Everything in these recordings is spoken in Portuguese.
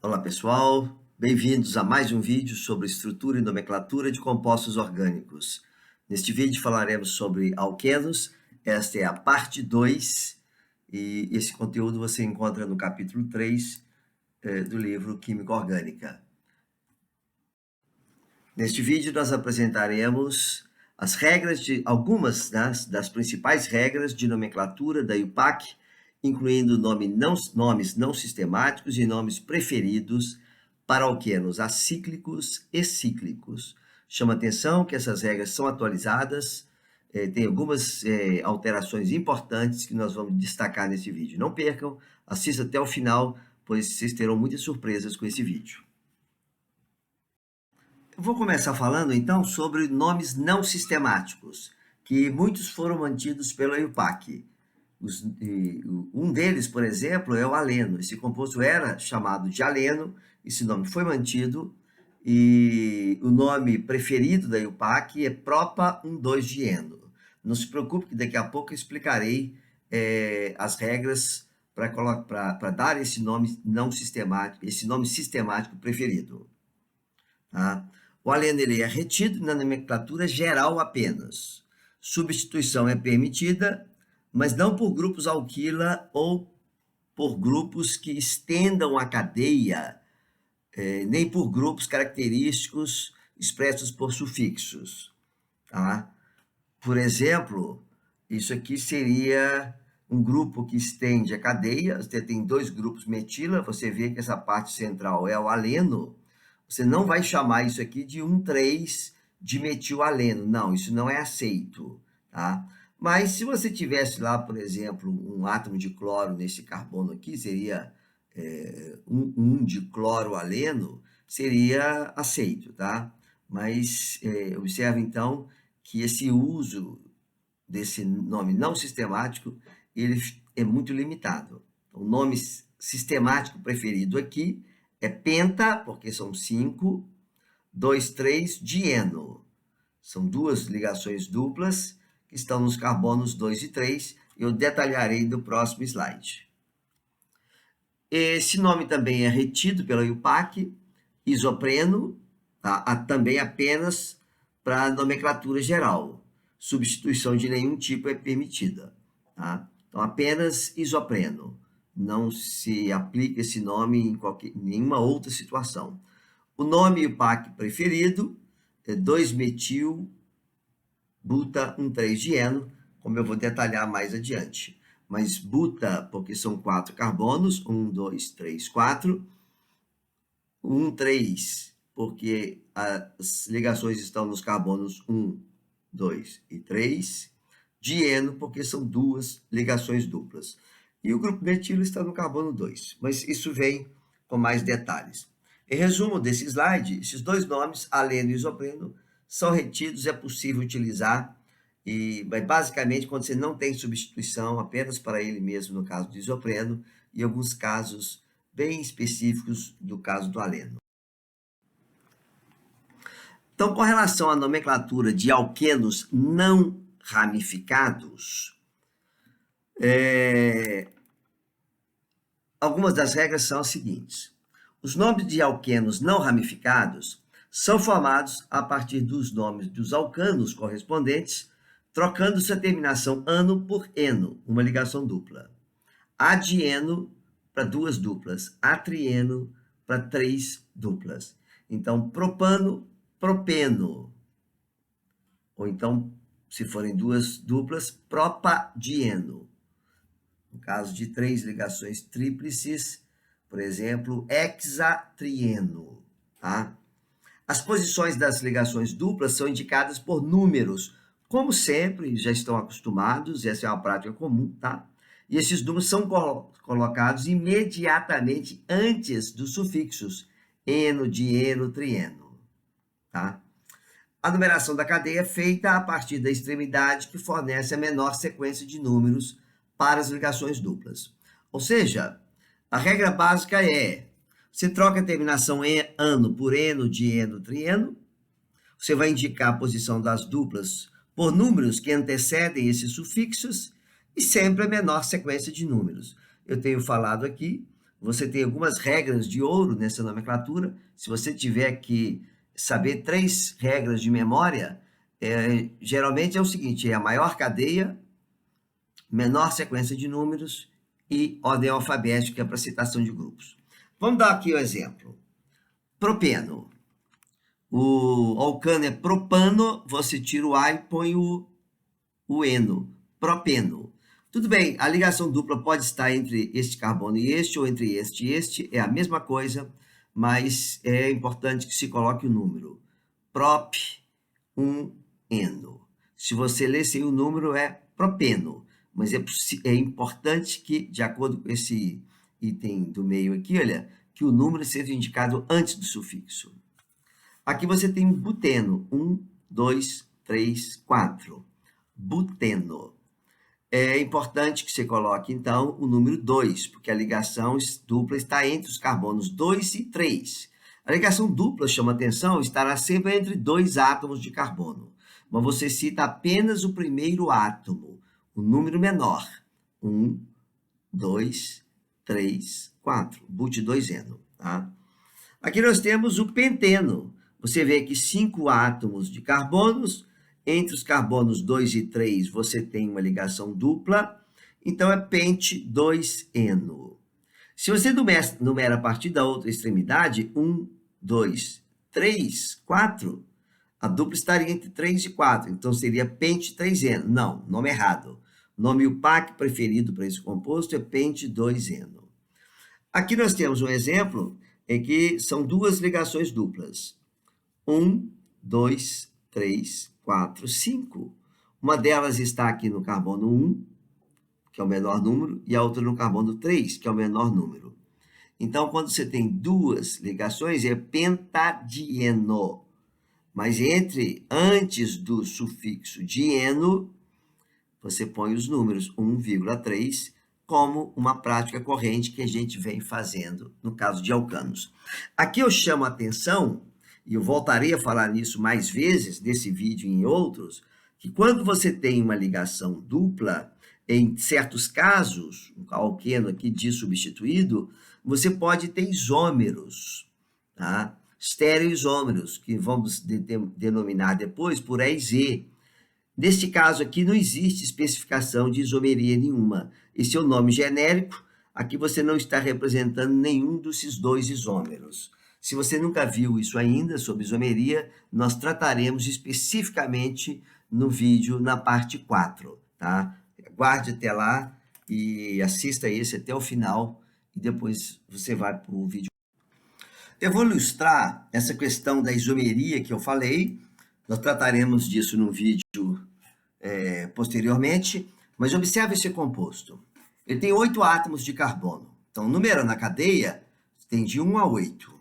Olá pessoal, bem-vindos a mais um vídeo sobre estrutura e nomenclatura de compostos orgânicos. Neste vídeo falaremos sobre alquenos, esta é a parte 2 e esse conteúdo você encontra no capítulo 3 do livro Química Orgânica. Neste vídeo nós apresentaremos as regras algumas das principais regras de nomenclatura da IUPAC, incluindo nomes não sistemáticos e nomes preferidos para alquenos acíclicos e cíclicos. Chama atenção que essas regras são atualizadas, tem algumas alterações importantes que nós vamos destacar nesse vídeo. Não percam, assista até o final, pois vocês terão muitas surpresas com esse vídeo. Eu vou começar falando, então, sobre nomes não sistemáticos, que muitos foram mantidos pela IUPAC. Um deles, por exemplo, é o aleno. Esse composto era chamado de aleno, esse nome foi mantido, e o nome preferido da IUPAC é propa-1,2-dieno. Não se preocupe que daqui a pouco eu explicarei as regras para dar esse nome não sistemático, esse nome sistemático preferido. Tá? O aleno ele é retido na nomenclatura geral apenas. Substituição é permitida, mas não por grupos alquila ou por grupos que estendam a cadeia, nem por grupos característicos expressos por sufixos. Tá? Por exemplo, isso aqui seria um grupo que estende a cadeia, você tem dois grupos metila, você vê que essa parte central é o aleno, você não vai chamar isso aqui de 1,3-dimetilaleno, não, isso não é aceito, tá? Mas se você tivesse lá, por exemplo, um átomo de cloro nesse carbono aqui, seria 1,1-dicloroaleno, seria aceito, tá? Mas observe então que esse uso desse nome não sistemático, ele é muito limitado. O nome sistemático preferido aqui é penta, porque são 5, 2,3-dieno. São duas ligações duplas que estão nos carbonos 2 e 3, eu detalharei no próximo slide. Esse nome também é retido pela IUPAC, isopreno, tá? Também apenas para nomenclatura geral. Substituição de nenhum tipo é permitida. Tá? Então, apenas isopreno. Não se aplica esse nome em nenhuma outra situação. O nome IUPAC preferido é 2-metil-buta-1,3-dieno, como eu vou detalhar mais adiante. Mas buta, porque são 4 carbonos, 1, 2, 3, 4. 1, 3, porque as ligações estão nos carbonos 1, 2 e 3. Dieno, porque são duas ligações duplas. E o grupo metilo está no carbono 2, mas isso vem com mais detalhes. Em resumo desse slide, esses dois nomes, aleno e isopreno, são retidos, é possível utilizar, mas basicamente quando você não tem substituição, apenas para ele mesmo, no caso do isopreno, e alguns casos bem específicos do caso do aleno. Então, com relação à nomenclatura de alquenos não ramificados, algumas das regras são as seguintes. Os nomes de alquenos não ramificados são formados a partir dos nomes dos alcanos correspondentes, trocando sua terminação ano por eno, uma ligação dupla. Adieno para duas duplas, atrieno para 3 duplas. Então, propano, propeno. Ou então, se forem duas duplas, propadieno. No caso de 3 ligações tríplices, por exemplo, hexatrieno. Tá? As posições das ligações duplas são indicadas por números. Como sempre, já estão acostumados, essa é uma prática comum, tá? E esses números são colocados imediatamente antes dos sufixos eno, dieno, trieno. Tá? A numeração da cadeia é feita a partir da extremidade que fornece a menor sequência de números para as ligações duplas. Ou seja, a regra básica é, você troca a terminação ano por eno, dieno, trieno, você vai indicar a posição das duplas por números que antecedem esses sufixos, e sempre a menor sequência de números. Eu tenho falado aqui, você tem algumas regras de ouro nessa nomenclatura. Se você tiver que saber 3 regras de memória, geralmente é o seguinte: é a maior cadeia, menor sequência de números e ordem alfabética para citação de grupos. Vamos dar aqui o exemplo. Propeno. O alcano é propano, você tira o A e põe o eno. Propeno. Tudo bem, a ligação dupla pode estar entre este carbono e este, ou entre este e este, é a mesma coisa, mas é importante que se coloque o número. Prop, eno. Se você ler sem o número, é propeno, mas é importante que, de acordo com esse item do meio aqui, olha, que o número seja indicado antes do sufixo. Aqui você tem buteno, 1, 2, 3, 4. Buteno. É importante que você coloque, então, o número 2, porque a ligação dupla está entre os carbonos 2 e 3. A ligação dupla, chama atenção, estará sempre entre 2 átomos de carbono. Mas você cita apenas o primeiro átomo, o número menor. 1, 2, 3, 4. But2eno. Tá? Aqui nós temos o penteno. Você vê que 5 átomos de carbonos. Entre os carbonos 2 e 3, você tem uma ligação dupla, então é pente2eno. Se você numera a partir da outra extremidade, 1, 2, 3, 4, a dupla estaria entre 3 e 4, então seria pente3eno. Não, nome errado. O nome UPAC preferido para esse composto é pente2eno. Aqui nós temos um exemplo em que são 2 ligações duplas. 1, 2, 3, 4, 5. Uma delas está aqui no carbono 1, que é o menor número, e a outra no carbono 3, que é o menor número. Então, quando você tem 2 ligações, é pentadieno. Mas antes do sufixo dieno, você põe os números 1,3, como uma prática corrente que a gente vem fazendo no caso de alcanos. Aqui eu chamo a atenção, e eu voltarei a falar nisso mais vezes, nesse vídeo e em outros, que quando você tem uma ligação dupla, em certos casos, um alqueno aqui dissubstituído, você pode ter isômeros, tá? Estereoisômeros, que vamos denominar depois por EZ. Neste caso aqui, não existe especificação de isomeria nenhuma. Esse é o nome genérico, aqui você não está representando nenhum desses 2 isômeros. Se você nunca viu isso ainda, sobre isomeria, nós trataremos especificamente no vídeo na parte 4, tá? Guarde até lá e assista esse até o final, e depois você vai para o vídeo. Eu vou ilustrar essa questão da isomeria que eu falei, nós trataremos disso no vídeo posteriormente, mas observe esse composto. Ele tem 8 átomos de carbono, então, numerando a cadeia, tem de 1 a 8.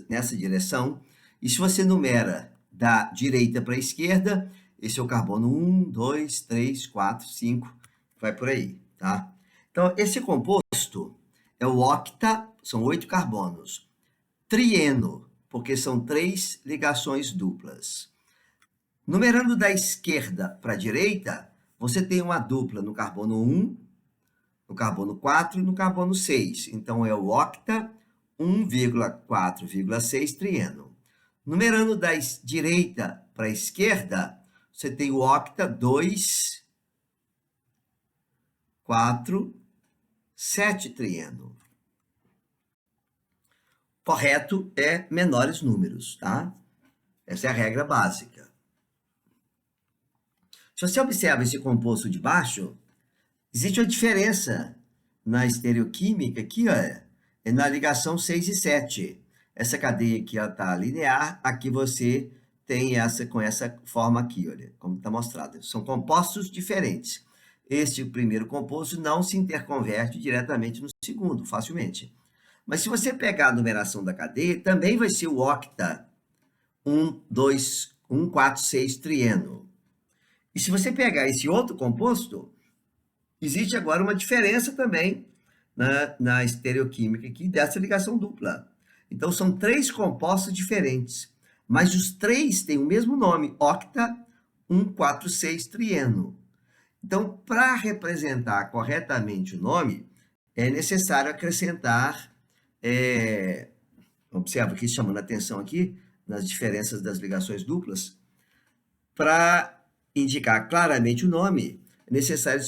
Nessa direção, e se você numera da direita para a esquerda, esse é o carbono 1, 2, 3, 4, 5, vai por aí, tá? Então, esse composto é o octa, são 8 carbonos, trieno, porque são 3 ligações duplas. Numerando da esquerda para a direita, você tem uma dupla no carbono 1, no carbono 4 e no carbono 6, então é o octa 1,4,6 trieno. Numerando da direita para a esquerda, você tem o octa 2, 4, 7 trieno. Correto é menores números, tá? Essa é a regra básica. Se você observa esse composto de baixo, existe uma diferença na estereoquímica aqui, ó. É na ligação 6 e 7. Essa cadeia aqui está linear, aqui você tem essa com essa forma aqui, olha, como está mostrado. São compostos diferentes. Este primeiro composto não se interconverte diretamente no segundo, facilmente. Mas se você pegar a numeração da cadeia, também vai ser o octa 1, 2, 1, 4, 6 trieno. E se você pegar esse outro composto, existe agora uma diferença também na estereoquímica aqui dessa ligação dupla. Então, são 3 compostos diferentes, mas os 3 têm o mesmo nome, octa 1,4,6 trieno. Então, para representar corretamente o nome, é necessário acrescentar Observa aqui, chamando a atenção aqui, nas diferenças das ligações duplas, para indicar claramente o nome, é necessário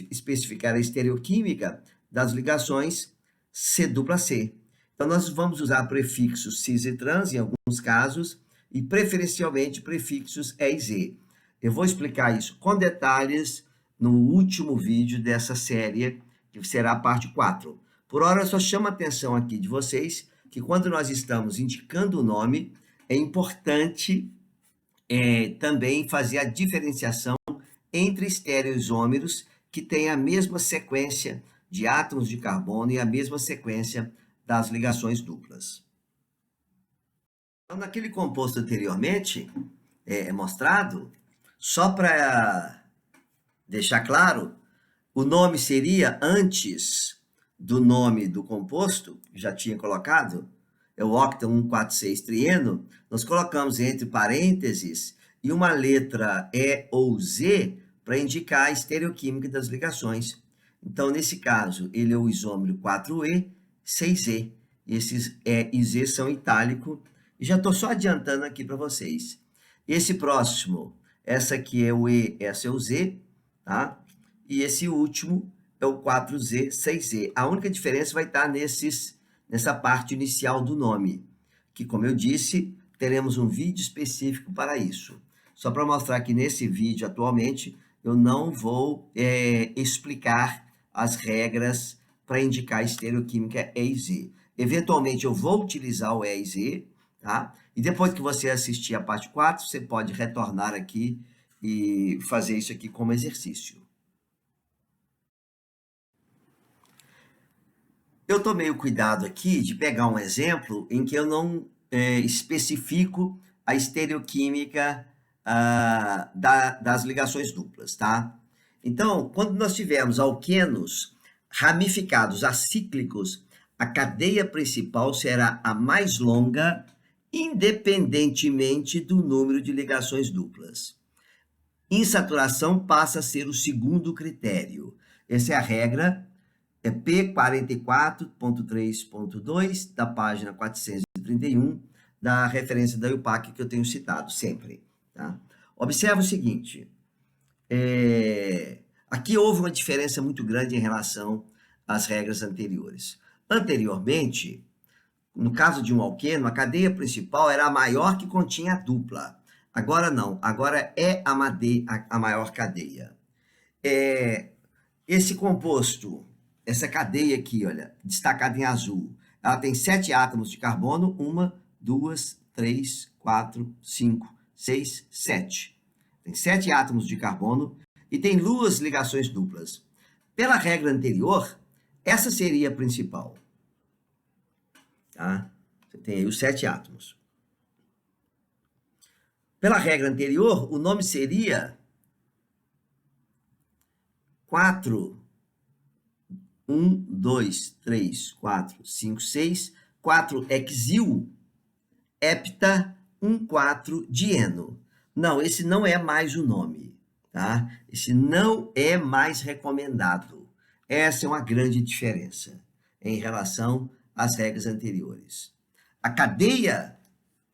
especificar a estereoquímica das ligações C dupla C. Então, nós vamos usar prefixos cis e trans, em alguns casos, e preferencialmente prefixos E e Z. Eu vou explicar isso com detalhes no último vídeo dessa série, que será a parte 4. Por hora, eu só chamo a atenção aqui de vocês que quando nós estamos indicando o nome, é importante também fazer a diferenciação entre estereoisômeros que têm a mesma sequência de átomos de carbono e a mesma sequência das ligações duplas. Então, naquele composto anteriormente mostrado, só para deixar claro, o nome seria antes do nome do composto, já tinha colocado, é o octano 146 trieno, nós colocamos entre parênteses e uma letra E ou Z para indicar a estereoquímica das ligações. Então, nesse caso, ele é o isômero 4E, 6E. Esses E e Z são itálico. E já estou só adiantando aqui para vocês. Esse próximo, essa aqui é o E, essa é o Z, tá? E esse último é o 4Z, 6Z. A única diferença vai estar nessa parte inicial do nome, que, como eu disse, teremos um vídeo específico para isso. Só para mostrar que nesse vídeo, atualmente, eu não vou explicar as regras para indicar a estereoquímica E e Z. Eventualmente, eu vou utilizar o E e Z, tá? E depois que você assistir a parte 4, você pode retornar aqui e fazer isso aqui como exercício. Eu tomei o cuidado aqui de pegar um exemplo em que eu não especifico a estereoquímica das ligações duplas, tá? Então, quando nós tivermos alquenos ramificados acíclicos, a cadeia principal será a mais longa, independentemente do número de ligações duplas. Insaturação passa a ser o segundo critério. Essa é a regra P44.3.2 da página 431 da referência da IUPAC que eu tenho citado sempre. Tá? Observa o seguinte, aqui houve uma diferença muito grande em relação às regras anteriores. Anteriormente, no caso de um alqueno, a cadeia principal era a maior que continha a dupla. Agora não, agora é a maior cadeia. Esse composto, essa cadeia aqui, olha, destacada em azul, ela tem 7 átomos de carbono, 1, 2, 3, 4, 5, 6, 7. Tem 7 átomos de carbono e tem 2 ligações duplas. Pela regra anterior, essa seria a principal. Tá? Você tem aí os 7 átomos. Pela regra anterior, o nome seria 4, 1, 2, 3, 4, 5, 6, 4-hexil, hepta, 1,4-dieno. Não, esse não é mais o nome, tá? Esse não é mais recomendado. Essa é uma grande diferença em relação às regras anteriores. A cadeia,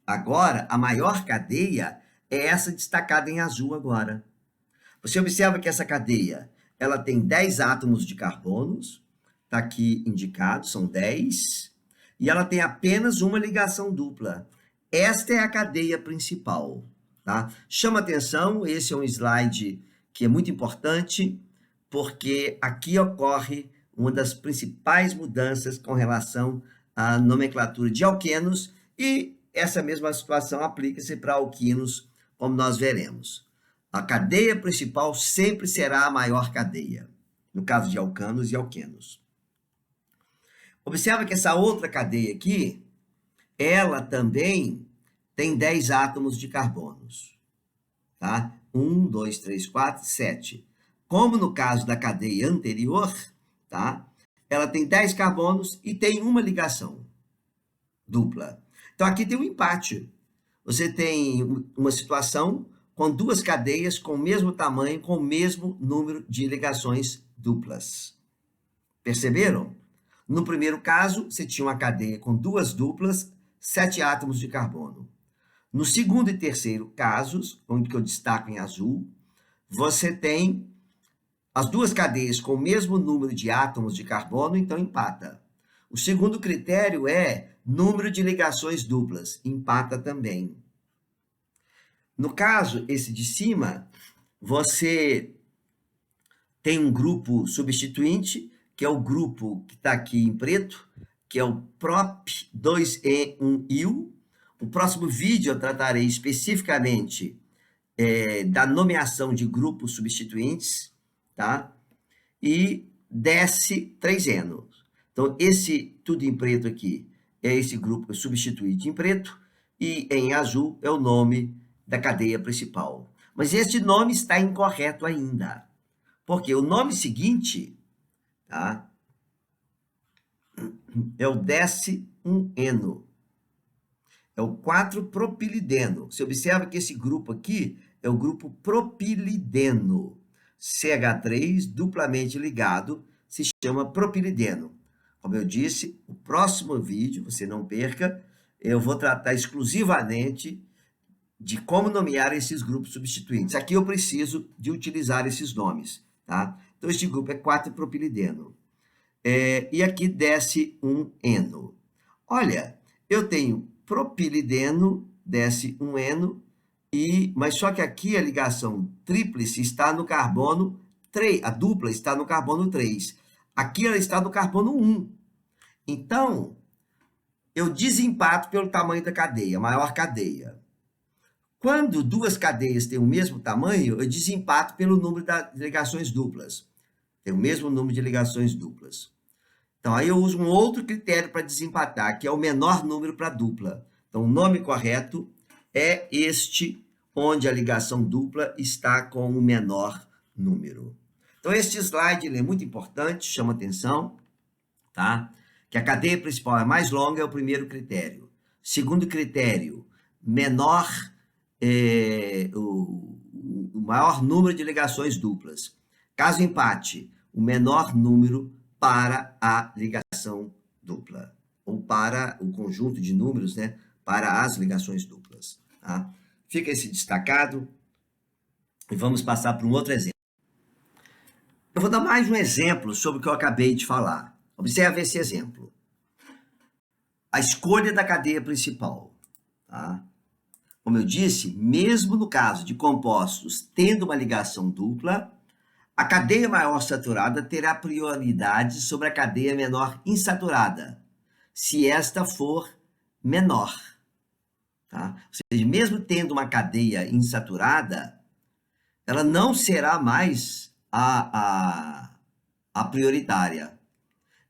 agora, a maior cadeia, é essa destacada em azul agora. Você observa que essa cadeia, ela tem 10 átomos de carbonos, está aqui indicado, são 10, e ela tem apenas uma ligação dupla. Esta é a cadeia principal, tá? Chama atenção, esse é um slide que é muito importante, porque aqui ocorre uma das principais mudanças com relação à nomenclatura de alquenos, e essa mesma situação aplica-se para alquinos, como nós veremos. A cadeia principal sempre será a maior cadeia, no caso de alcanos e alquenos. Observa que essa outra cadeia aqui, ela também tem 10 átomos de carbonos, tá? 1, 2, 3, 4, 7. Como no caso da cadeia anterior, tá? Ela tem 10 carbonos e tem uma ligação dupla. Então, aqui tem um empate. Você tem uma situação com 2 cadeias com o mesmo tamanho, com o mesmo número de ligações duplas. Perceberam? No primeiro caso, você tinha uma cadeia com duas duplas, 7 átomos de carbono. No segundo e terceiro casos, onde que eu destaco em azul, você tem as duas cadeias com o mesmo número de átomos de carbono, então empata. O segundo critério é número de ligações duplas, empata também. No caso, esse de cima, você tem um grupo substituinte, que é o grupo que está aqui em preto, que é o prop2E1-IL. O próximo vídeo eu tratarei especificamente da nomeação de grupos substituintes, tá? E desce 3 enos. Então, esse tudo em preto aqui é esse grupo substituído em preto, e em azul é o nome da cadeia principal. Mas esse nome está incorreto ainda, porque o nome seguinte, tá, é o desce 1 eno, é o 4-propilideno. Você observa que esse grupo aqui é o grupo propilideno. CH3 duplamente ligado se chama propilideno. Como eu disse, o próximo vídeo, você não perca, eu vou tratar exclusivamente de como nomear esses grupos substituintes. Aqui eu preciso de utilizar esses nomes, tá? Então, este grupo é 4-propilideno. E aqui desce 1 eno. Olha, eu tenho propilideno, desce 1 eno, mas só que aqui a ligação tríplice está no carbono 3, a dupla está no carbono 3. Aqui ela está no carbono 1. Então, eu desempato pelo tamanho da cadeia, maior cadeia. Quando duas cadeias têm o mesmo tamanho, eu desempato pelo número de ligações duplas. Tem o mesmo número de ligações duplas. Então, aí eu uso um outro critério para desempatar, que é o menor número para dupla. Então, o nome correto é este, onde a ligação dupla está com o menor número. Então, este slide ele é muito importante, chama atenção, tá? Que a cadeia principal é mais longa, é o primeiro critério. Segundo critério, menor, o maior número de ligações duplas. Caso empate, o menor número para a ligação dupla, ou para o conjunto de números, né, para as ligações duplas. Tá? Fica esse destacado e vamos passar para um outro exemplo. Eu vou dar mais um exemplo sobre o que eu acabei de falar. Observe esse exemplo. A escolha da cadeia principal. Tá? Como eu disse, mesmo no caso de compostos tendo uma ligação dupla, a cadeia maior saturada terá prioridade sobre a cadeia menor insaturada, se esta for menor. Tá? Ou seja, mesmo tendo uma cadeia insaturada, ela não será mais a prioritária.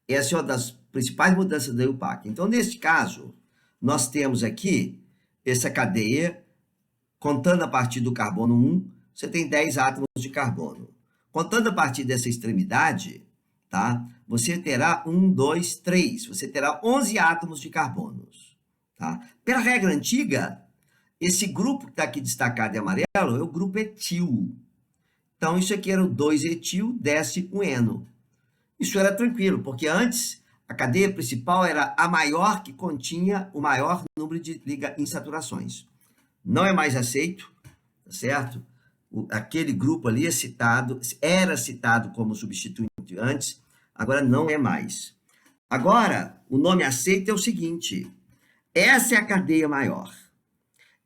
Essa é uma das principais mudanças da IUPAC. Então, neste caso, nós temos aqui essa cadeia, contando a partir do carbono 1, você tem 10 átomos de carbono. Contando a partir dessa extremidade, tá? Você terá 1, 2, 3. Você terá 11 átomos de carbonos. Tá? Pela regra antiga, esse grupo que está aqui destacado em amarelo é o grupo etil. Então, isso aqui era o 2-etil, desce 1 eno. Isso era tranquilo, porque antes a cadeia principal era a maior que continha o maior número de insaturações. Não é mais aceito, tá certo? Aquele grupo ali era citado como substituinte antes, agora não é mais. Agora, o nome aceito é o seguinte, essa é a cadeia maior.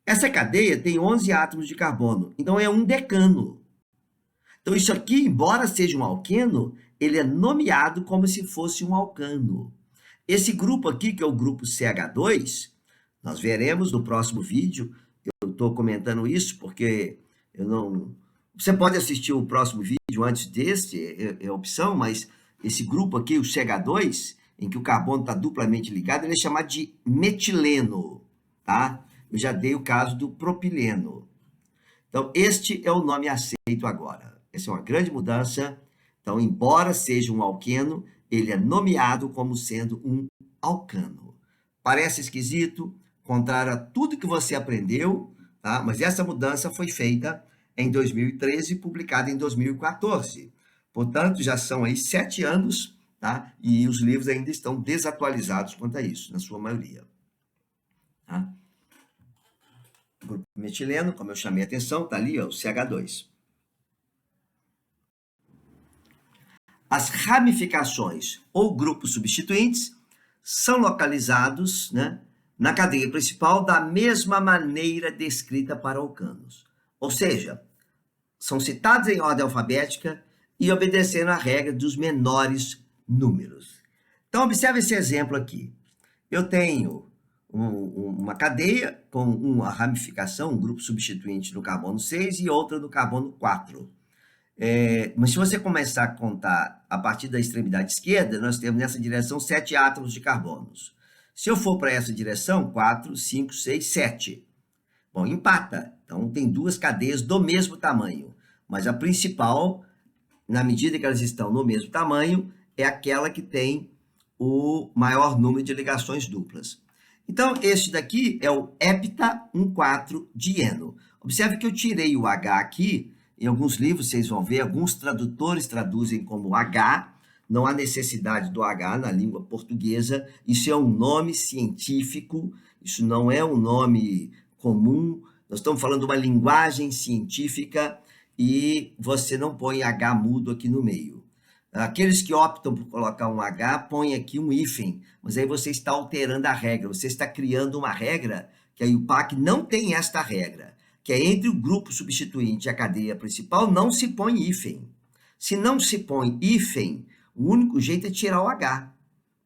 Essa cadeia tem 11 átomos de carbono, então é um decano. Então isso aqui, embora seja um alqueno, ele é nomeado como se fosse um alcano. Esse grupo aqui, que é o grupo CH2, nós veremos no próximo vídeo, eu estou comentando isso porque eu não... Você pode assistir o próximo vídeo antes desse, é opção, mas esse grupo aqui, o CH2, em que o carbono está duplamente ligado, ele é chamado de metileno, tá? Eu já dei o caso do propileno. Então, este é o nome aceito agora. Essa é uma grande mudança. Então, embora seja um alqueno, ele é nomeado como sendo um alcano. Parece esquisito, contrário a tudo que você aprendeu, tá? Mas essa mudança foi feita em 2013 e publicada em 2014. Portanto, já são aí 7 anos tá? E os livros ainda estão desatualizados quanto a isso, na sua maioria. Tá? O grupo metileno, como eu chamei a atenção, está ali, ó, o CH2. As ramificações ou grupos substituintes são localizados, né, na cadeia principal da mesma maneira descrita para alcanos. Ou seja, são citados em ordem alfabética e obedecendo a regra dos menores números. Então, observe esse exemplo aqui. Eu tenho uma cadeia com uma ramificação, um grupo substituinte no carbono 6 e outra no carbono 4. Mas se você começar a contar a partir da extremidade esquerda, nós temos nessa direção 7 átomos de carbonos. Se eu for para essa direção, 4, 5, 6, 7. Bom, empata. Então, tem duas cadeias do mesmo tamanho. Mas a principal, na medida que elas estão no mesmo tamanho, é aquela que tem o maior número de ligações duplas. Então, este daqui é o hepta-1,4-dieno. Observe que eu tirei o H aqui. Em alguns livros, vocês vão ver, alguns tradutores traduzem como H. Não há necessidade do H na língua portuguesa. Isso é um nome científico, isso não é um nome comum. Nós estamos falando de uma linguagem científica e você não põe H mudo aqui no meio. Aqueles que optam por colocar um H, põem aqui um hífen, mas aí você está alterando a regra, você está criando uma regra que a IUPAC não tem esta regra, que é entre o grupo substituinte e a cadeia principal, não se põe hífen. Se não se põe hífen, o único jeito é tirar o H,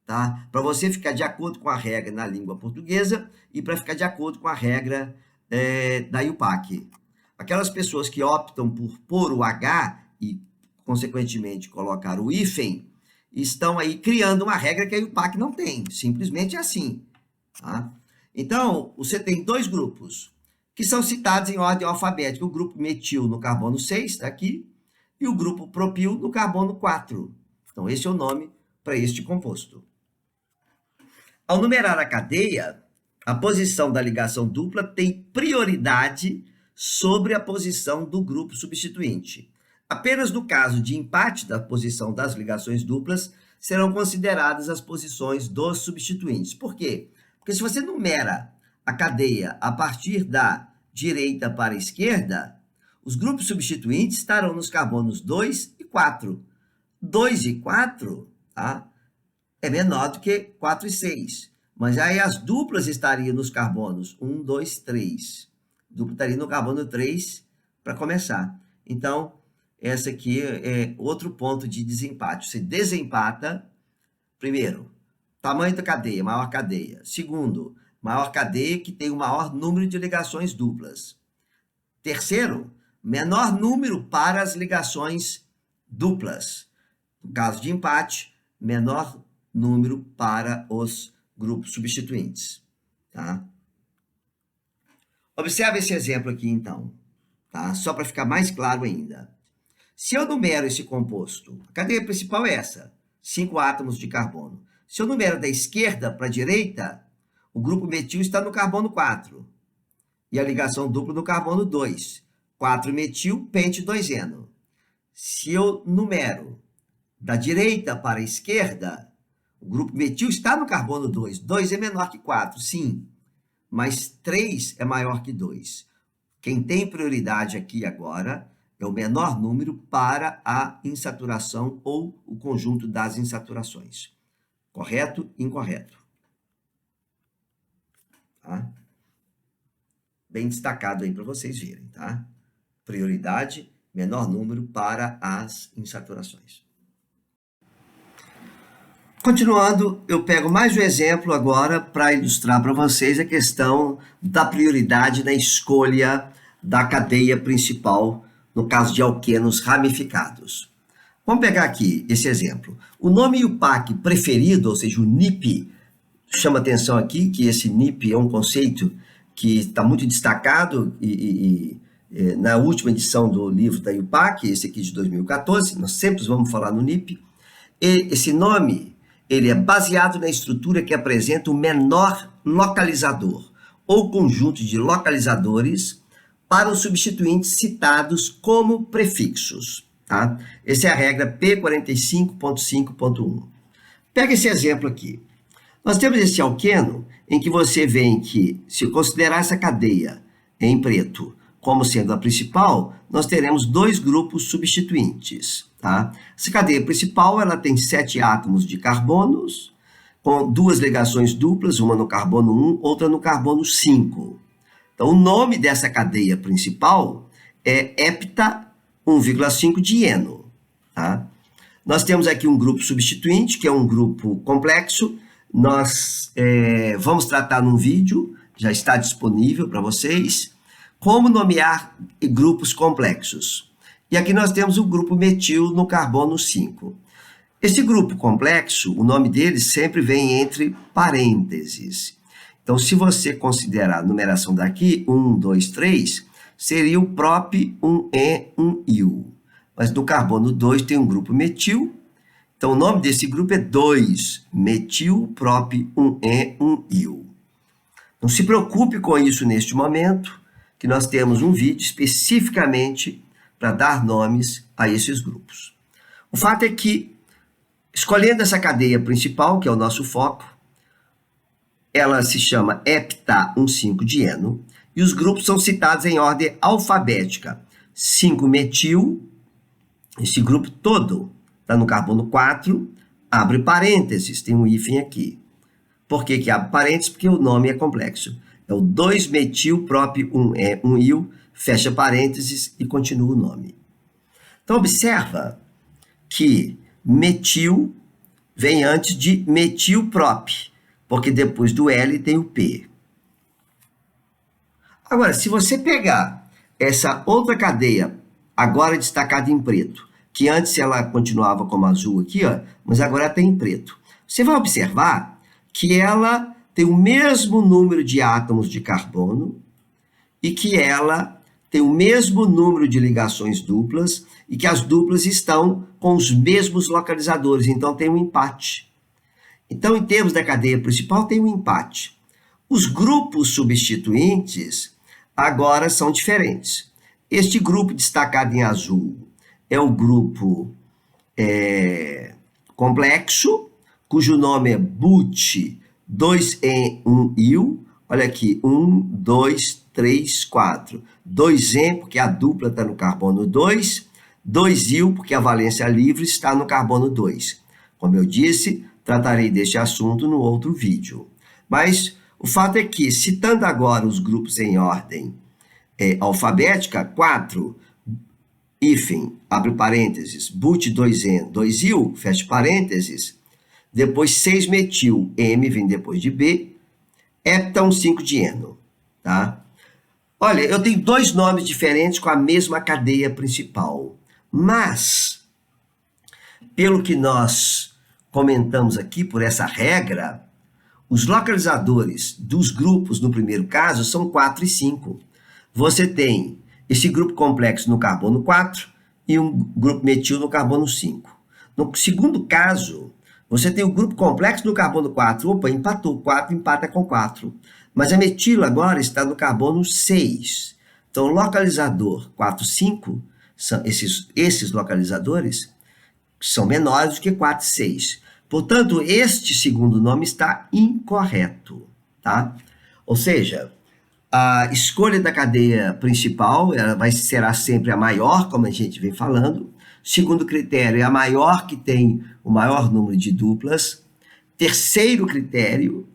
tá? Para você ficar de acordo com a regra na língua portuguesa e para ficar de acordo com a regra da IUPAC. Aquelas pessoas que optam por pôr o H e, consequentemente, colocar o hífen, estão aí criando uma regra que a IUPAC não tem. Simplesmente é assim, tá? Então, você tem dois grupos que são citados em ordem alfabética. O grupo metil no carbono 6, está aqui, e o grupo propil no carbono 4. Então, esse é o nome para este composto. Ao numerar a cadeia, a posição da ligação dupla tem prioridade sobre a posição do grupo substituinte. Apenas no caso de empate da posição das ligações duplas, serão consideradas as posições dos substituintes. Por quê? Porque se você numera a cadeia a partir da direita para a esquerda, os grupos substituintes estarão nos carbonos 2 e 4. 2 e 4, tá? É menor do que 4 e 6. Mas aí as duplas estariam nos carbonos 1, 2, 3. Dupla estaria no carbono 3 para começar. Então, essa aqui é outro ponto de desempate. Você desempata, primeiro, tamanho da cadeia, maior cadeia. Segundo, maior cadeia que tem o maior número de ligações duplas. Terceiro, menor número para as ligações duplas. No caso de empate, menor número para os grupos substituintes. Tá? Observe esse exemplo aqui, então, tá? Só para ficar mais claro ainda. Se eu numero esse composto, a cadeia principal é essa, 5 átomos de carbono. Se eu numero da esquerda para a direita, o grupo metil está no carbono 4 e a ligação dupla no carbono 2. 4-metil, pente-2-eno. Se eu numero da direita para a esquerda, o grupo metil está no carbono 2. 2 é menor que 4, sim, mas 3 é maior que 2. Quem tem prioridade aqui agora é o menor número para a insaturação ou o conjunto das insaturações. Correto? Incorreto. Tá? Bem destacado aí para vocês verem, tá? Prioridade, menor número para as insaturações. Continuando, eu pego mais um exemplo agora para ilustrar para vocês a questão da prioridade na escolha da cadeia principal, no caso de alquenos ramificados. Vamos pegar aqui esse exemplo. O nome IUPAC preferido, ou seja, o NIP, chama atenção aqui que esse NIP é um conceito que está muito destacado na última edição do livro da IUPAC, esse aqui de 2014, nós sempre vamos falar no NIP. Esse nome ele é baseado na estrutura que apresenta o menor localizador, ou conjunto de localizadores, para os substituintes citados como prefixos. Tá? Essa é a regra P45.5.1. Pega esse exemplo aqui. Nós temos esse alqueno em que você vê que, se considerar essa cadeia em preto como sendo a principal, nós teremos dois grupos substituintes. Tá? Essa cadeia principal ela tem 7 átomos de carbonos, com 2 ligações duplas, uma no carbono 1, outra no carbono 5. Então, o nome dessa cadeia principal é hepta 1,5 dieno. Tá? Nós temos aqui um grupo substituinte, que é um grupo complexo. Nós vamos tratar num vídeo, já está disponível para vocês, como nomear grupos complexos. E aqui nós temos o grupo metil no carbono 5. Esse grupo complexo, o nome dele sempre vem entre parênteses. Então, se você considerar a numeração daqui, 1, 2, 3, seria o prop 1E, 1Il. Mas no carbono 2 tem um grupo metil, então o nome desse grupo é 2-metil-prop-1E, 1Il. Não se preocupe com isso neste momento, que nós temos um vídeo especificamente para dar nomes a esses grupos. O fato é que, escolhendo essa cadeia principal, que é o nosso foco, ela se chama hepta 1,5 dieno, e os grupos são citados em ordem alfabética. 5-metil, esse grupo todo está no carbono 4, abre parênteses, tem um hífen aqui. Por que abre parênteses? Porque o nome é complexo. É o 2-metil-prop-1E, 1Il, fecha parênteses e continua o nome. Então, observa que metil vem antes de metil-prop, porque depois do L tem o P. Agora, se você pegar essa outra cadeia, agora destacada em preto, que antes ela continuava como azul aqui, ó, mas agora tem em preto. Você vai observar que ela tem o mesmo número de átomos de carbono e que ela tem o mesmo número de ligações duplas e que as duplas estão com os mesmos localizadores, então tem um empate. Então, em termos da cadeia principal, tem um empate. Os grupos substituintes agora são diferentes. Este grupo destacado em azul é o grupo complexo, cujo nome é but 2En1Il. Olha aqui, 1, 2, 3, 4. 2En, porque a dupla está no carbono 2. 2Il, porque a valência livre está no carbono 2. Como eu disse, tratarei deste assunto no outro vídeo. Mas o fato é que, citando agora os grupos em ordem alfabética, 4, hífen, abre parênteses, but 2En, 2Il, fecha parênteses, depois 6-metil, M vem depois de B, hepta 1,5 dieno, tá? Olha, eu tenho dois nomes diferentes com a mesma cadeia principal, mas, pelo que nós comentamos aqui, por essa regra, os localizadores dos grupos, no primeiro caso, são 4 e 5. Você tem esse grupo complexo no carbono 4 e um grupo metil no carbono 5. No segundo caso, você tem o grupo complexo no carbono 4. Opa, empatou. 4 empata com 4. Mas a metila agora está no carbono 6. Então, o localizador 4, 5, são esses localizadores são menores do que 4 e 6. Portanto, este segundo nome está incorreto, tá? Ou seja, a escolha da cadeia principal ela será sempre a maior, como a gente vem falando. Segundo critério, é a maior que tem o maior número de duplas. Terceiro critério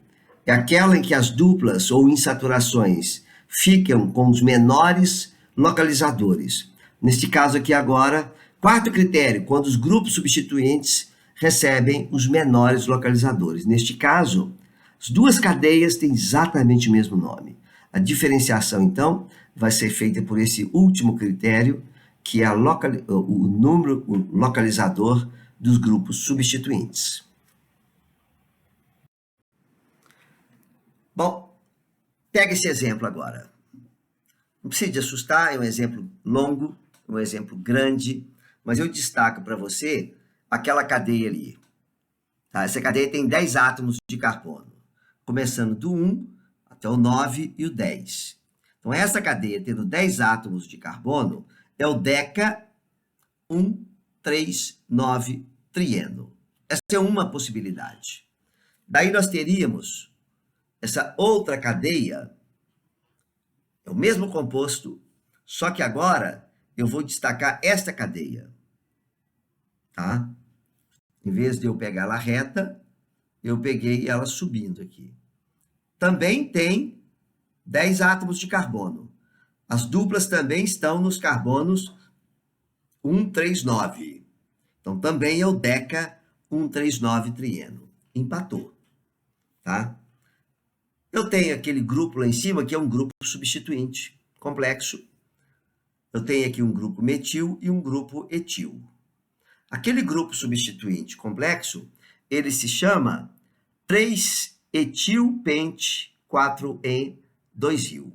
é aquela em que as duplas ou insaturações ficam com os menores localizadores. Neste caso aqui agora, quarto critério, quando os grupos substituintes recebem os menores localizadores. Neste caso, as duas cadeias têm exatamente o mesmo nome. A diferenciação, então, vai ser feita por esse último critério, que é o número localizador dos grupos substituintes. Bom, pega esse exemplo agora. Não precisa de assustar, é um exemplo longo, um exemplo grande, mas eu destaco para você aquela cadeia ali. Tá? Essa cadeia tem 10 átomos de carbono, começando do 1 até o 9 e o 10. Então, essa cadeia, tendo 10 átomos de carbono, é o deca 1, 3, 9 trieno. Essa é uma possibilidade. Daí nós teríamos essa outra cadeia, é o mesmo composto, só que agora eu vou destacar esta cadeia, tá? Em vez de eu pegar ela reta, eu peguei ela subindo aqui. Também tem 10 átomos de carbono. As duplas também estão nos carbonos 139. Então, também é o deca 139 trieno. Empatou, tá? Eu tenho aquele grupo lá em cima, que é um grupo substituinte complexo. Eu tenho aqui um grupo metil e um grupo etil. Aquele grupo substituinte complexo, ele se chama 3-etil-pente-4-en-2-il.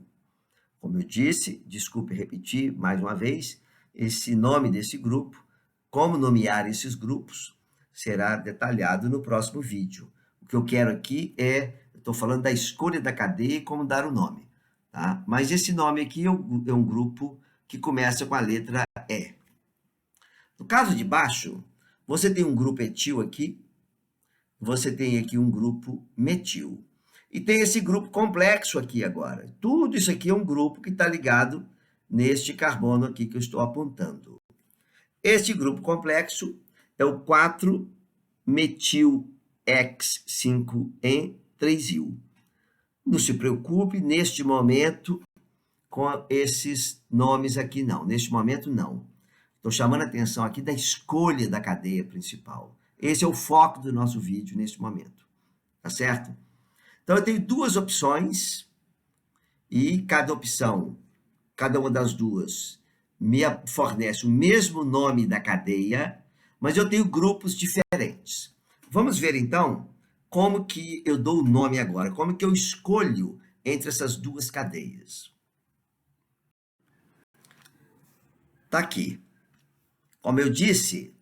Como eu disse, desculpe repetir mais uma vez, esse nome desse grupo, como nomear esses grupos, será detalhado no próximo vídeo. O que eu quero aqui estou falando da escolha da cadeia e como dar o nome, tá? Mas esse nome aqui é um grupo que começa com a letra E. No caso de baixo, você tem um grupo etil aqui, você tem aqui um grupo metil. E tem esse grupo complexo aqui agora. Tudo isso aqui é um grupo que está ligado neste carbono aqui que eu estou apontando. Este grupo complexo é o 4-metil-X5-en-3-il. Não se preocupe, neste momento, com esses nomes aqui, não. Neste momento, não. Estou chamando a atenção aqui da escolha da cadeia principal. Esse é o foco do nosso vídeo neste momento. Tá certo? Então, eu tenho duas opções e cada opção, cada uma das duas, me fornece o mesmo nome da cadeia, mas eu tenho grupos diferentes. Vamos ver, então, como que eu dou o nome agora, como que eu escolho entre essas duas cadeias. Tá aqui. Como eu disse,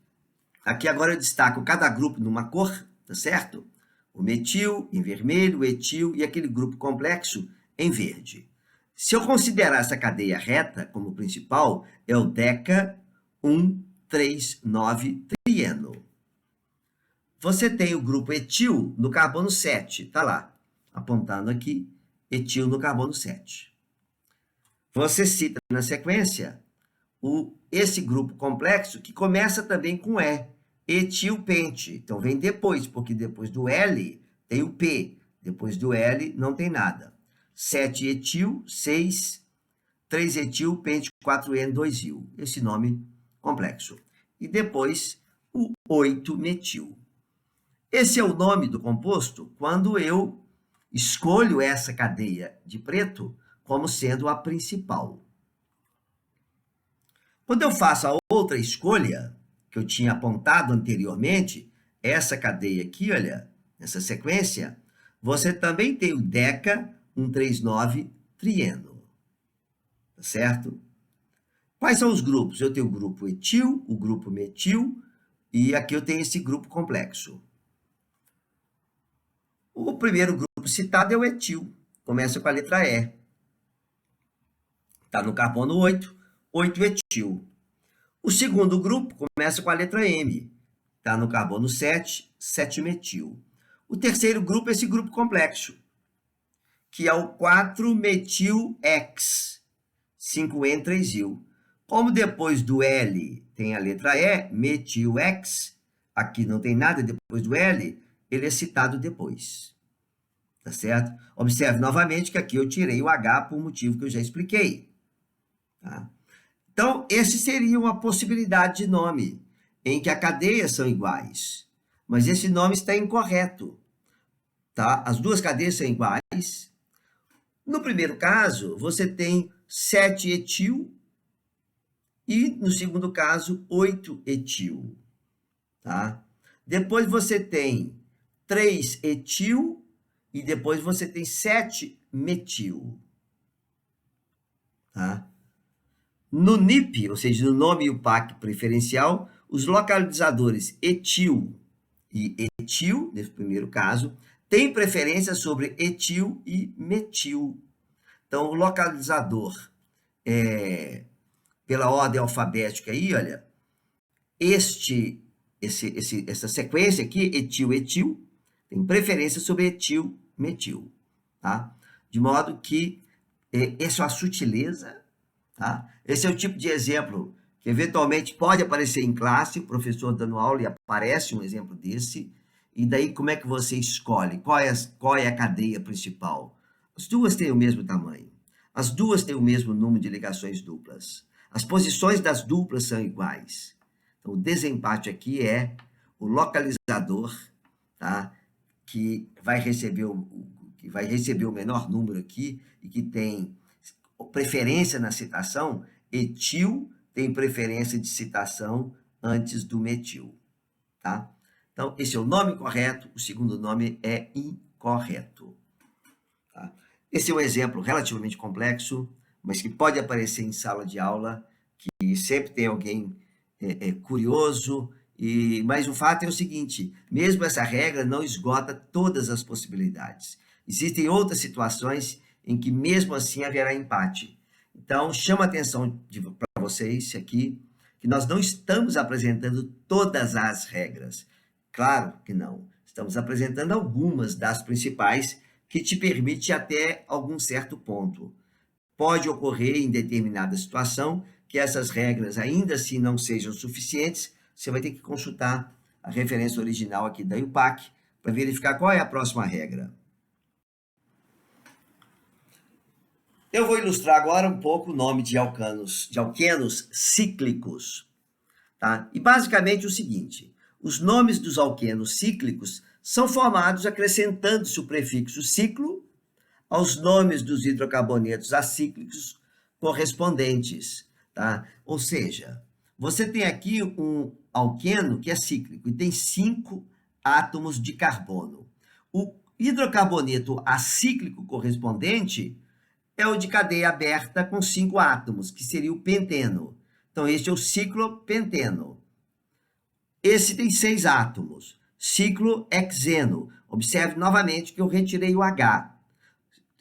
aqui agora eu destaco cada grupo numa cor, tá certo? O metil em vermelho, o etil e aquele grupo complexo em verde. Se eu considerar essa cadeia reta como principal, é o deca 139 trieno. Você tem o grupo etil no carbono 7, tá lá, apontando aqui, etil no carbono 7. Você cita na sequência esse grupo complexo que começa também com E, etilpente. Então vem depois, porque depois do L tem o P, depois do L não tem nada. 7-etil, 6, 3-etil, pente, 4-N2-il. Esse nome complexo. E depois o 8-metil. Esse é o nome do composto quando eu escolho essa cadeia de preto como sendo a principal. Quando eu faço a outra escolha, que eu tinha apontado anteriormente, essa cadeia aqui, olha, nessa sequência, você também tem o deca 139 trieno. Tá certo? Quais são os grupos? Eu tenho o grupo etil, o grupo metil, e aqui eu tenho esse grupo complexo. O primeiro grupo citado é o etil, começa com a letra E. Está no carbono 8, 8-etil. O segundo grupo começa com a letra M, está no carbono 7, 7-metil. O terceiro grupo é esse grupo complexo, que é o 4-metil-X, 5-N-3-il. Como depois do L tem a letra E, metil-X, aqui não tem nada depois do L, ele é citado depois. Tá certo? Observe novamente que aqui eu tirei o H por motivo que eu já expliquei. Tá? Então, esse seria uma possibilidade de nome, em que as cadeias são iguais. Mas esse nome está incorreto. Tá? As duas cadeias são iguais. No primeiro caso, você tem 7-etil e, no segundo caso, 8-etil. Tá? Depois você tem 3-etil e depois você tem 7-metil. Tá? No NIP, ou seja, no nome IUPAC preferencial, os localizadores etil e etil, nesse primeiro caso, têm preferência sobre etil e metil. Então, o localizador, pela ordem alfabética aí, olha, este essa sequência aqui, etil-etil, tem preferência sobre etil-metil, tá? De modo que essa é a sutileza, tá? Esse é o tipo de exemplo que eventualmente pode aparecer em classe, o professor dando aula e aparece um exemplo desse, e daí como é que você escolhe? Qual é a cadeia principal? As duas têm o mesmo tamanho, as duas têm o mesmo número de ligações duplas, as posições das duplas são iguais. Então, o desempate aqui é o localizador, tá? Que vai receber o menor número aqui e que tem preferência na citação. Etil tem preferência de citação antes do metil, tá? Então, esse é o nome correto, o segundo nome é incorreto. Tá? Esse é um exemplo relativamente complexo, mas que pode aparecer em sala de aula, que sempre tem alguém curioso, mas o fato é o seguinte, mesmo essa regra não esgota todas as possibilidades. Existem outras situações em que mesmo assim haverá empate. Então, chama a atenção para vocês aqui, que nós não estamos apresentando todas as regras. Claro que não. Estamos apresentando algumas das principais que te permite até algum certo ponto. Pode ocorrer em determinada situação que essas regras ainda assim não sejam suficientes, você vai ter que consultar a referência original aqui da IUPAC para verificar qual é a próxima regra. Eu vou ilustrar agora um pouco o nome de alquenos cíclicos. Tá? E basicamente o seguinte, os nomes dos alquenos cíclicos são formados acrescentando-se o prefixo ciclo aos nomes dos hidrocarbonetos acíclicos correspondentes, tá? Ou seja, você tem aqui um alqueno que é cíclico e tem 5 átomos de carbono. O hidrocarboneto acíclico correspondente é o de cadeia aberta com 5 átomos, que seria o penteno. Então, este é o ciclopenteno. Esse tem 6 átomos, ciclohexeno. Observe novamente que eu retirei o H.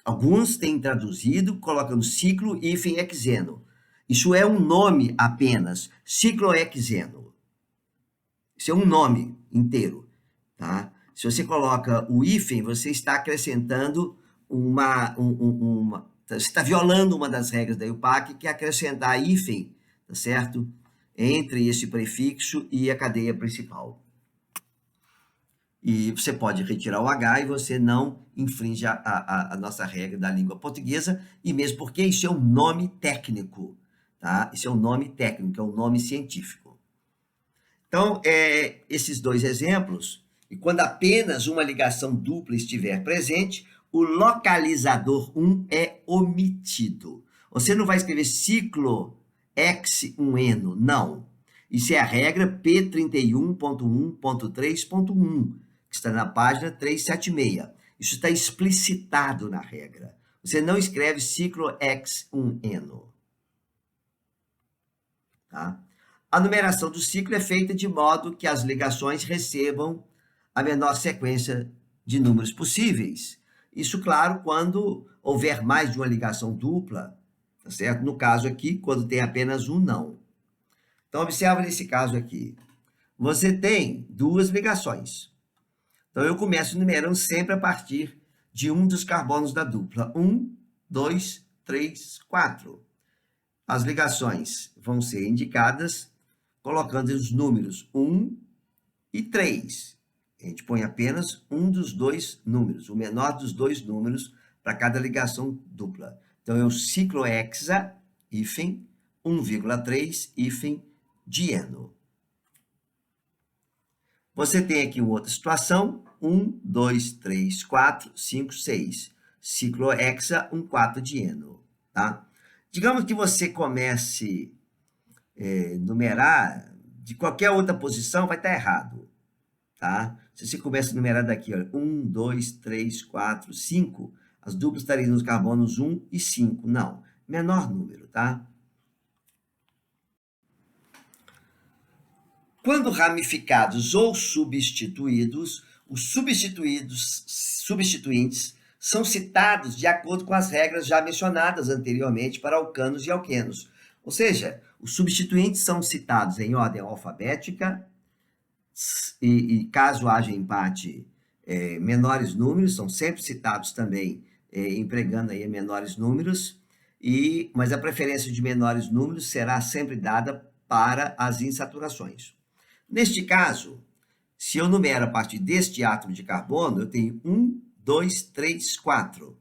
Alguns têm traduzido colocando ciclo-hexeno. Isso é um nome apenas, ciclohexeno. Isso é um nome inteiro, tá? Se você coloca o hífen, você está acrescentando você está violando uma das regras da IUPAC, que é acrescentar hífen, tá certo? Entre esse prefixo e a cadeia principal. E você pode retirar o H e você não infringe a nossa regra da língua portuguesa, e mesmo porque isso é um nome técnico, tá? Isso é um nome técnico, é um nome científico. Então, esses dois exemplos, e quando apenas uma ligação dupla estiver presente, o localizador 1 é omitido. Você não vai escrever ciclo-hex-1-eno, não. Isso é a regra P31.1.3.1, que está na página 376. Isso está explicitado na regra. Você não escreve ciclo-hex-1-eno. Tá? A numeração do ciclo é feita de modo que as ligações recebam a menor sequência de números possíveis. Isso, claro, quando houver mais de uma ligação dupla, tá certo? No caso aqui, quando tem apenas um, não. Então, observa nesse caso aqui. Você tem 2 ligações. Então, eu começo numerando sempre a partir de um dos carbonos da dupla. 1, 2, 3, 4. As ligações vão ser indicadas colocando os números 1 e 3. A gente põe apenas um dos 2 números, o menor dos 2 números para cada ligação dupla. Então, é o ciclohexa, hífen, 1,3, hífen, dieno. Você tem aqui uma outra situação, 1, 2, 3, 4, 5, 6. Ciclohexa, 1,4-dieno, tá? Digamos que você comece a numerar de qualquer outra posição, vai estar errado, tá? Se você começa a numerar daqui, olha, 1, 2, 3, 4, 5, as duplas estariam nos carbonos 1 e 5. Não, menor número, tá? Quando ramificados ou substituídos, os substituintes são citados de acordo com as regras já mencionadas anteriormente para alcanos e alquenos. Ou seja, os substituintes são citados em ordem alfabética, e caso haja empate, menores números são sempre citados também, empregando aí menores números, mas a preferência de menores números será sempre dada para as insaturações. Neste caso, se eu numero a partir deste átomo de carbono, eu tenho 1, 2, 3, 4.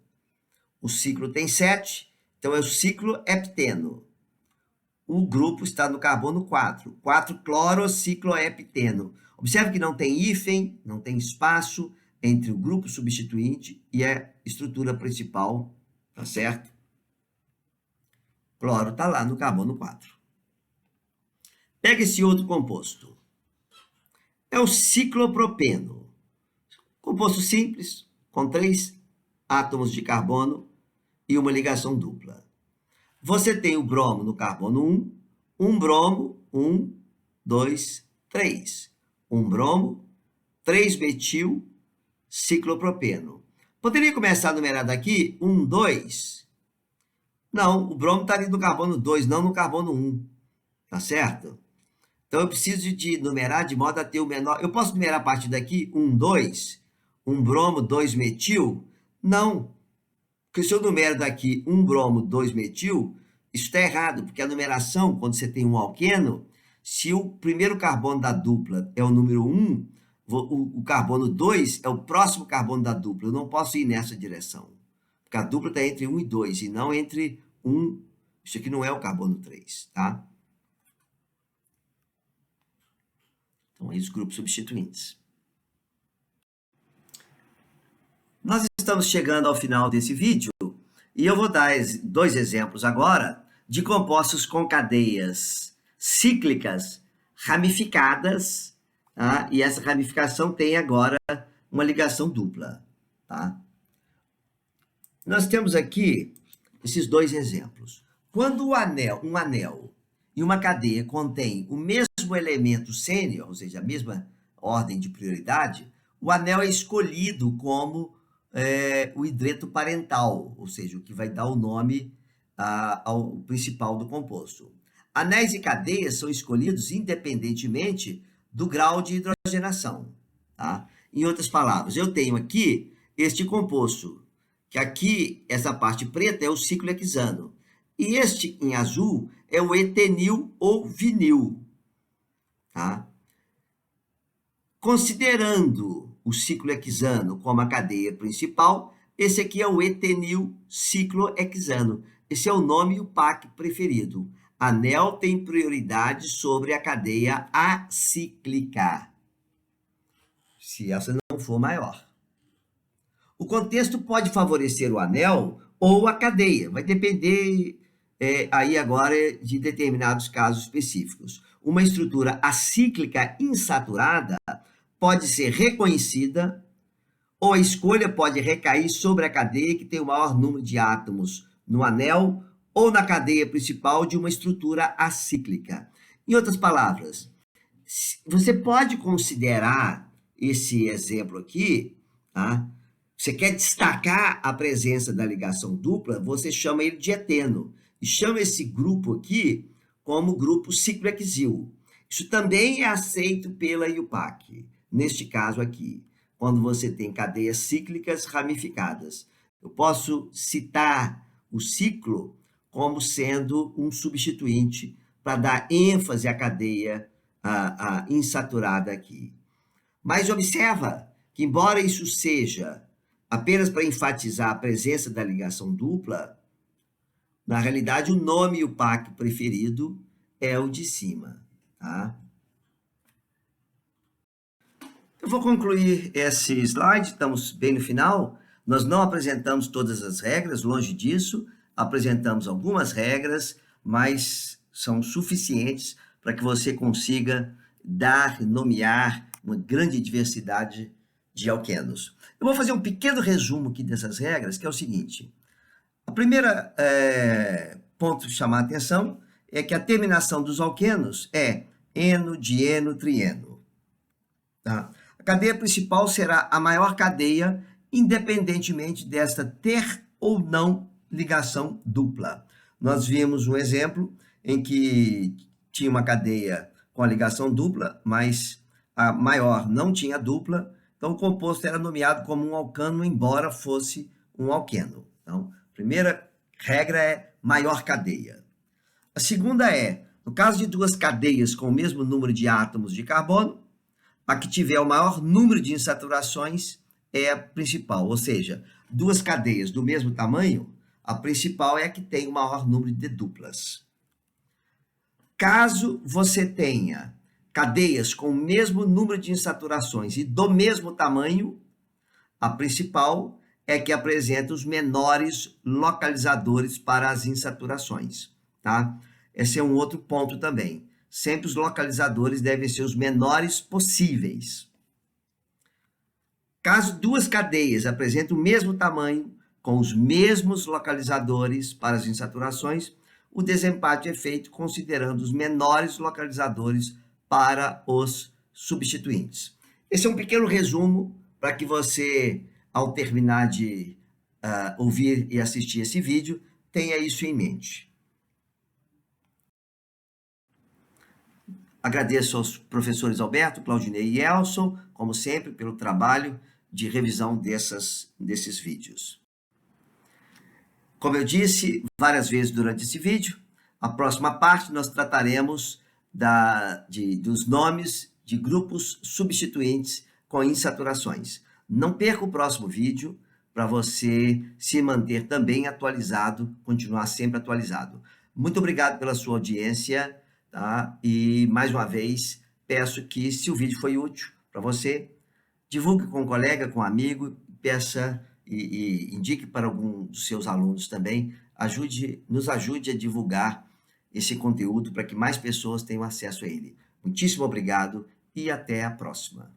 O ciclo tem 7, então é o ciclo hepteno. O grupo está no carbono 4, 4-clorociclohepteno. Observe que não tem hífen, não tem espaço entre o grupo substituinte e a estrutura principal, tá certo? Cloro está lá no carbono 4. Pega esse outro composto. É o ciclopropeno. Composto simples, com 3 átomos de carbono e uma ligação dupla. Você tem o bromo no carbono 1, um bromo, 1, 2, 3. Um bromo, 3-metil, ciclopropeno. Poderia começar a numerar daqui 1, 2. Não, o bromo está ali no carbono 2, não no carbono 1. Tá certo? Então, eu preciso de numerar de modo a ter o menor... Eu posso numerar a partir daqui 1, 2, um bromo, 2-metil? Não. Porque se eu numero daqui 1 bromo, 2-metil, isso está errado, porque a numeração, quando você tem um alqueno, se o primeiro carbono da dupla é o número 1, o carbono 2 é o próximo carbono da dupla. Eu não posso ir nessa direção. Porque a dupla está entre 1 e 2, e não entre 1. Isso aqui não é o carbono 3, tá? Então, aí os grupos substituintes. Nós estamos chegando ao final desse vídeo e eu vou dar 2 exemplos agora de compostos com cadeias cíclicas ramificadas, tá? E essa ramificação tem agora uma ligação dupla, tá? Nós temos aqui esses 2 exemplos. Quando um anel e uma cadeia contém o mesmo elemento sênior, ou seja, a mesma ordem de prioridade, o anel é escolhido como o hidreto parental, ou seja, o que vai dar o nome ao principal do composto. Anéis e cadeias são escolhidos independentemente do grau de hidrogenação. Tá? Em outras palavras, eu tenho aqui este composto, que aqui, essa parte preta é o ciclo hexano, e este em azul é o etenil ou vinil. Tá? Considerando o ciclo hexano como a cadeia principal, esse aqui é o etenil ciclohexano. Esse é o nome e o PAC preferido. Anel tem prioridade sobre a cadeia acíclica, se essa não for maior. O contexto pode favorecer o anel ou a cadeia, vai depender aí agora de determinados casos específicos. Uma estrutura acíclica insaturada pode ser reconhecida ou a escolha pode recair sobre a cadeia que tem o maior número de átomos no anel ou na cadeia principal de uma estrutura acíclica. Em outras palavras, você pode considerar esse exemplo aqui, tá? Você quer destacar a presença da ligação dupla, você chama ele de eteno. E chama esse grupo aqui como grupo ciclohexil. Isso também é aceito pela IUPAC, neste caso aqui, quando você tem cadeias cíclicas ramificadas. Eu posso citar o ciclo como sendo um substituinte para dar ênfase à cadeia insaturada aqui. Mas observa que, embora isso seja apenas para enfatizar a presença da ligação dupla, na realidade, o nome e o PAC preferido é o de cima. Tá? Eu vou concluir esse slide, estamos bem no final. Nós não apresentamos todas as regras, longe disso. Apresentamos algumas regras, mas são suficientes para que você consiga nomear uma grande diversidade de alquenos. Eu vou fazer um pequeno resumo aqui dessas regras, que é o seguinte. A primeira ponto de chamar a atenção é que a terminação dos alquenos é eno, dieno, trieno. Tá? A cadeia principal será a maior cadeia, independentemente desta ter ou não ligação dupla. Nós vimos um exemplo em que tinha uma cadeia com a ligação dupla, mas a maior não tinha dupla, então o composto era nomeado como um alcano, embora fosse um alqueno. Então, a primeira regra é maior cadeia. A segunda é, no caso de duas cadeias com o mesmo número de átomos de carbono, a que tiver o maior número de insaturações é a principal, ou seja, duas cadeias do mesmo tamanho, a principal é a que tem o maior número de duplas. Caso você tenha cadeias com o mesmo número de insaturações e do mesmo tamanho, a principal é que apresenta os menores localizadores para as insaturações, tá? Esse é um outro ponto também. Sempre os localizadores devem ser os menores possíveis. Caso duas cadeias apresentem o mesmo tamanho, com os mesmos localizadores para as insaturações, o desempate é feito considerando os menores localizadores para os substituintes. Esse é um pequeno resumo para que você, ao terminar de ouvir e assistir esse vídeo, tenha isso em mente. Agradeço aos professores Alberto, Claudinei e Elson, como sempre, pelo trabalho de revisão desses vídeos. Como eu disse várias vezes durante esse vídeo, a próxima parte nós trataremos dos nomes de grupos substituintes com insaturações. Não perca o próximo vídeo para você se manter também atualizado, continuar sempre atualizado. Muito obrigado pela sua audiência, tá? E mais uma vez peço que, se o vídeo foi útil para você, divulgue com um colega, com um amigo, peça e indique para algum dos seus alunos também, nos ajude a divulgar esse conteúdo para que mais pessoas tenham acesso a ele. Muitíssimo obrigado e até a próxima.